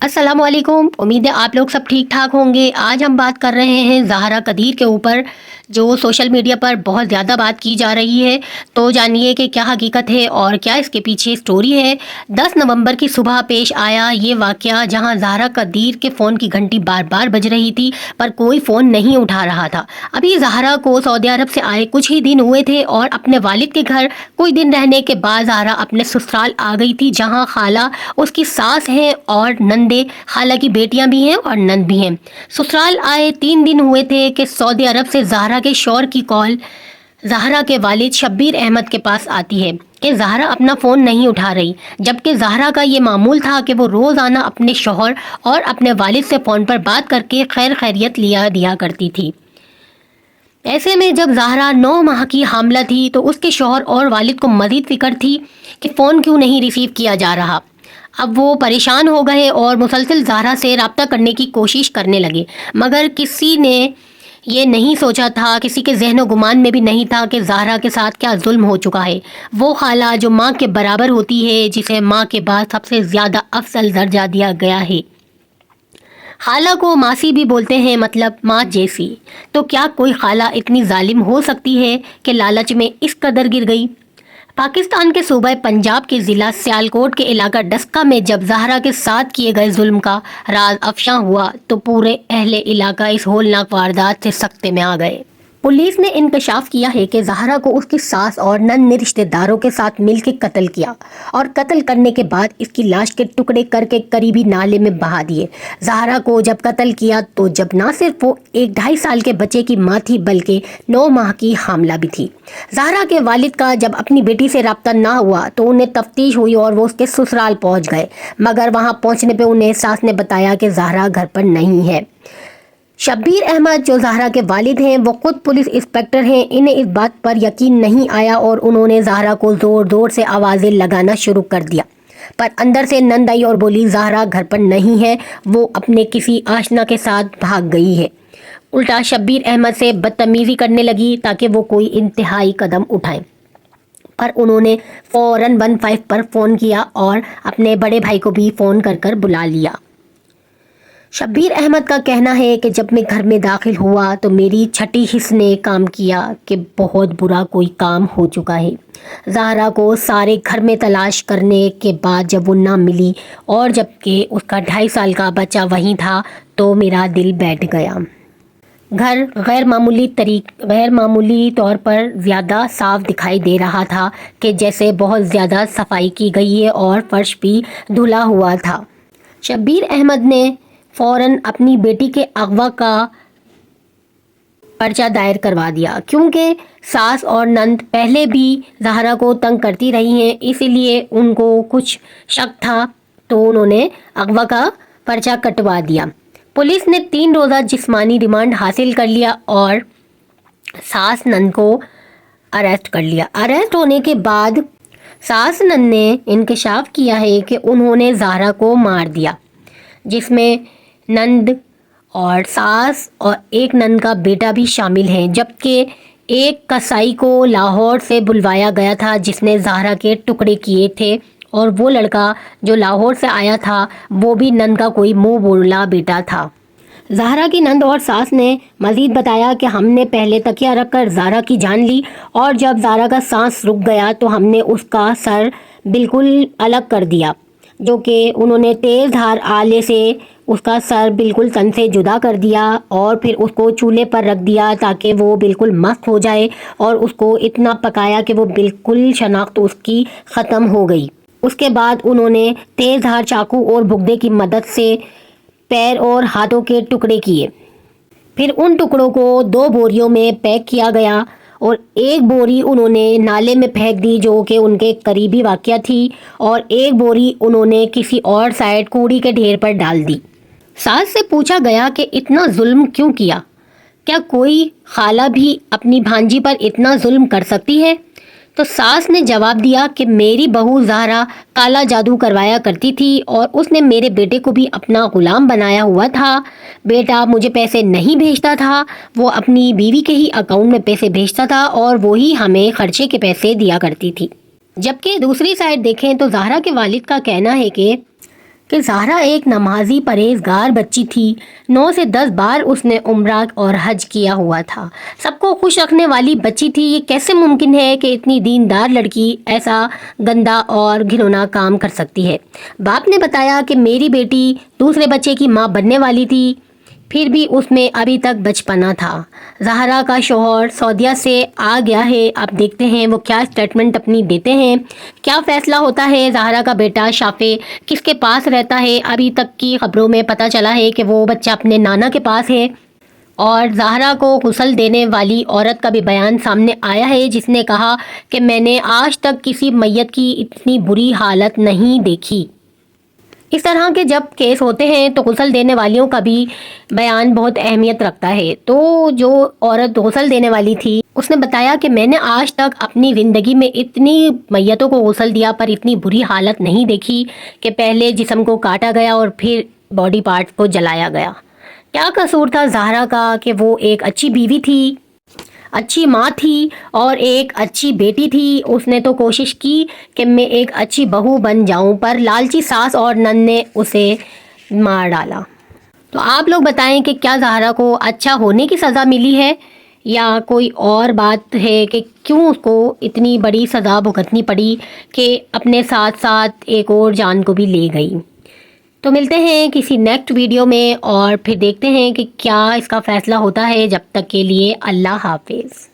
अस्सलाम वालेकुम। उम्मीद है आप लोग सब ठीक ठाक होंगे। आज हम बात कर रहे हैं ज़हरा कदीर के ऊपर, जो सोशल मीडिया पर बहुत ज़्यादा बात की जा रही है। तो जानिए कि क्या हकीकत है और क्या इसके पीछे स्टोरी है। 10 नवंबर की सुबह पेश आया ये वाक़या, जहां ज़हरा कदीर के फ़ोन की घंटी बार बार बज रही थी पर कोई फ़ोन नहीं उठा रहा था। अभी ज़हरा को सऊदी अरब से आए कुछ ही दिन हुए थे और अपने वालिद के घर कुछ दिन रहने के बाद ज़हरा अपने ससुराल आ गई थी, जहाँ खाला, उसकी सास है और नंदे, खाला की बेटियां भी हैं और नंद भी हैं। ससुराल आए 3 दिन हुए थे कि सऊदी अरब से ज़हरा के शौहर की कॉल ज़हरा के वालिद शब्बीर अहमद के पास आती है कि ज़हरा अपना फ़ोन नहीं उठा रही, जबकि ज़हरा का ये मामूल था कि वो रोज़ाना अपने शौहर और अपने वालिद से फ़ोन पर बात करके खैर खैरियत लिया दिया करती थी। ऐसे में जब ज़हरा 9 माह की हामला थी तो उसके शौहर और वालिद को मज़ीद फिक्र थी कि फ़ोन क्यों नहीं रिसीव किया जा रहा। अब वो परेशान हो गए और मुसलसल ज़हरा से रब्ता करने की कोशिश करने लगे, मगर किसी ने ये नहीं सोचा था, किसी के जहनो गुमान में भी नहीं था कि ज़हरा के साथ क्या जुल्म हो चुका है। वो खाला जो माँ के बराबर होती है, जिसे माँ के बाद सबसे ज़्यादा अफजल दर्जा दिया गया है। खाला को मासी भी बोलते हैं, मतलब माँ जैसी। तो क्या कोई खाला इतनी जालिम हो सकती है कि लालच में इस कदर गिर गई। पाकिस्तान के सूबे पंजाब के ज़िला सियालकोट के इलाका डस्का में जब ज़हरा के साथ किए गए जुल्म का राज अफशा हुआ तो पूरे अहले इलाका इस होलनाक वारदात से सख्ते में आ गए। पुलिस ने इंकशाफ किया है कि ज़हरा को उसकी सास और नन्हे ने रिश्तेदारों के साथ मिलकर कत्ल किया और कत्ल करने के बाद इसकी लाश के टुकड़े करके करीबी नाले में बहा दिए। ज़हरा को जब कत्ल किया तो जब ना सिर्फ वो एक 2.5 साल के बच्चे की माँ थी बल्कि 9 माह की हामला भी थी। ज़हरा के वालिद का जब अपनी बेटी से रब्ता ना हुआ तो उन्हें तफ्तीश हुई और वो उसके ससुराल पहुँच गए, मगर वहाँ पहुँचने पर उन्हें सास ने बताया कि ज़हरा घर पर नहीं है। शब्बीर अहमद जो ज़हरा के वालिद हैं, वो खुद पुलिस इंस्पेक्टर हैं। इन्हें इस बात पर यकीन नहीं आया और उन्होंने ज़हरा को ज़ोर ज़ोर से आवाज़ें लगाना शुरू कर दिया, पर अंदर से नंद आई और बोली ज़हरा घर पर नहीं है, वो अपने किसी आशना के साथ भाग गई है। उल्टा शब्बीर अहमद से बदतमीज़ी करने लगी ताकि वो कोई इंतहाई कदम उठाएं, पर उन्होंने फ़ौरन 15 पर फ़ोन किया और अपने बड़े भाई को भी फ़ोन कर बुला लिया। शब्बीर अहमद का कहना है कि जब मैं घर में दाखिल हुआ तो मेरी छठी हिस्स ने काम किया कि बहुत बुरा कोई काम हो चुका है। ज़हरा को सारे घर में तलाश करने के बाद जब वो ना मिली और जबकि उसका 2.5 साल का बच्चा वहीं था तो मेरा दिल बैठ गया। घर गैर मामूली तौर पर ज़्यादा साफ दिखाई दे रहा था कि जैसे बहुत ज़्यादा सफाई की गई है और फर्श भी धुला हुआ था। शब्बीर अहमद ने फ़ौरन अपनी बेटी के अगवा का पर्चा दायर करवा दिया, क्योंकि सास और नंद पहले भी ज़हरा को तंग करती रही हैं, इसीलिए उनको कुछ शक था तो उन्होंने अगवा का पर्चा कटवा दिया। पुलिस ने 3 रोज़ा जिस्मानी रिमांड हासिल कर लिया और सास नंद को अरेस्ट कर लिया। अरेस्ट होने के बाद सास नंद ने इंकशाफ किया है कि उन्होंने ज़हरा को मार दिया, जिसमें नंद और सास और एक नंद का बेटा भी शामिल हैं, जबकि एक कसाई को लाहौर से बुलवाया गया था जिसने ज़हरा के टुकड़े किए थे, और वो लड़का जो लाहौर से आया था वो भी नंद का कोई मुंह बोला बेटा था। ज़हरा की नंद और सास ने मज़ीद बताया कि हमने पहले तकिया रखकर ज़हरा की जान ली और जब ज़हरा का सांस रुक गया तो हमने उसका सर बिल्कुल अलग कर दिया, जो कि उन्होंने तेज़ धार आले से उसका सर बिल्कुल तन से जुदा कर दिया और फिर उसको चूल्हे पर रख दिया ताकि वो बिल्कुल मस्त हो जाए, और उसको इतना पकाया कि वो बिल्कुल शनाख्त उसकी ख़त्म हो गई। उसके बाद उन्होंने तेज़ धार चाकू और भुगदे की मदद से पैर और हाथों के टुकड़े किए। फिर उन टुकड़ों को 2 बोरियों में पैक किया गया और एक बोरी उन्होंने नाले में फेंक दी, जो कि उनके करीबी वाक़या थी, और एक बोरी उन्होंने किसी और साइड कूड़ी के ढेर पर डाल दी। सास से पूछा गया कि इतना जुल्म क्यों किया, क्या कोई खाला भी अपनी भांजी पर इतना जुल्म कर सकती है। तो सास ने जवाब दिया कि मेरी बहू ज़हरा काला जादू करवाया करती थी और उसने मेरे बेटे को भी अपना गुलाम बनाया हुआ था। बेटा मुझे पैसे नहीं भेजता था, वो अपनी बीवी के ही अकाउंट में पैसे भेजता था और वो ही हमें खर्चे के पैसे दिया करती थी। जबकि दूसरी साइड देखें तो ज़हरा के वालिद का कहना है कि کہ زہرا ایک نمازی پرہیزگار بچی تھی۔ 9 سے 10 بار اس نے عمرہ اور حج کیا ہوا تھا۔ سب کو خوش رکھنے والی بچی تھی۔ یہ کیسے ممکن ہے کہ اتنی دیندار لڑکی ایسا گندا اور گھنونا کام کر سکتی ہے؟ باپ نے بتایا کہ میری بیٹی دوسرے بچے کی ماں بننے والی تھی، پھر بھی اس میں ابھی تک بچپنا تھا۔ زہرا کا شوہر سعودیہ سے آ گیا ہے، اب دیکھتے ہیں وہ کیا اسٹیٹمنٹ اپنی دیتے ہیں، کیا فیصلہ ہوتا ہے۔ زہرا کا بیٹا شافع کس کے پاس رہتا ہے؟ ابھی تک کی خبروں میں پتہ چلا ہے کہ وہ بچہ اپنے نانا کے پاس ہے، اور زہرا کو غسل دینے والی عورت کا بھی بیان سامنے آیا ہے، جس نے کہا کہ میں نے آج تک کسی میت کی اتنی بری حالت نہیں دیکھی۔ اس طرح کے جب کیس ہوتے ہیں تو غسل دینے والیوں کا بھی بیان بہت اہمیت رکھتا ہے۔ تو جو عورت غسل دینے والی تھی اس نے بتایا کہ میں نے آج تک اپنی زندگی میں اتنی میتوں کو غسل دیا پر اتنی بری حالت نہیں دیکھی کہ پہلے جسم کو کاٹا گیا اور پھر باڈی پارٹ کو جلایا گیا۔ کیا قصور تھا زہرا کا کہ وہ ایک اچھی بیوی تھی، اچھی ماں تھی اور ایک اچھی بیٹی تھی۔ اس نے تو کوشش کی کہ میں ایک اچھی بہو بن جاؤں، پر لالچی ساس اور نند نے اسے مار ڈالا۔ تو آپ لوگ بتائیں کہ کیا زہرا کو اچھا ہونے کی سزا ملی ہے یا کوئی اور بات ہے کہ کیوں اس کو اتنی بڑی سزا بھگتنی پڑی کہ اپنے ساتھ ساتھ ایک اور جان کو بھی لے گئی۔ تو ملتے ہیں کسی نیکسٹ ویڈیو میں اور پھر دیکھتے ہیں کہ کیا اس کا فیصلہ ہوتا ہے۔ جب تک کے لیے اللہ حافظ۔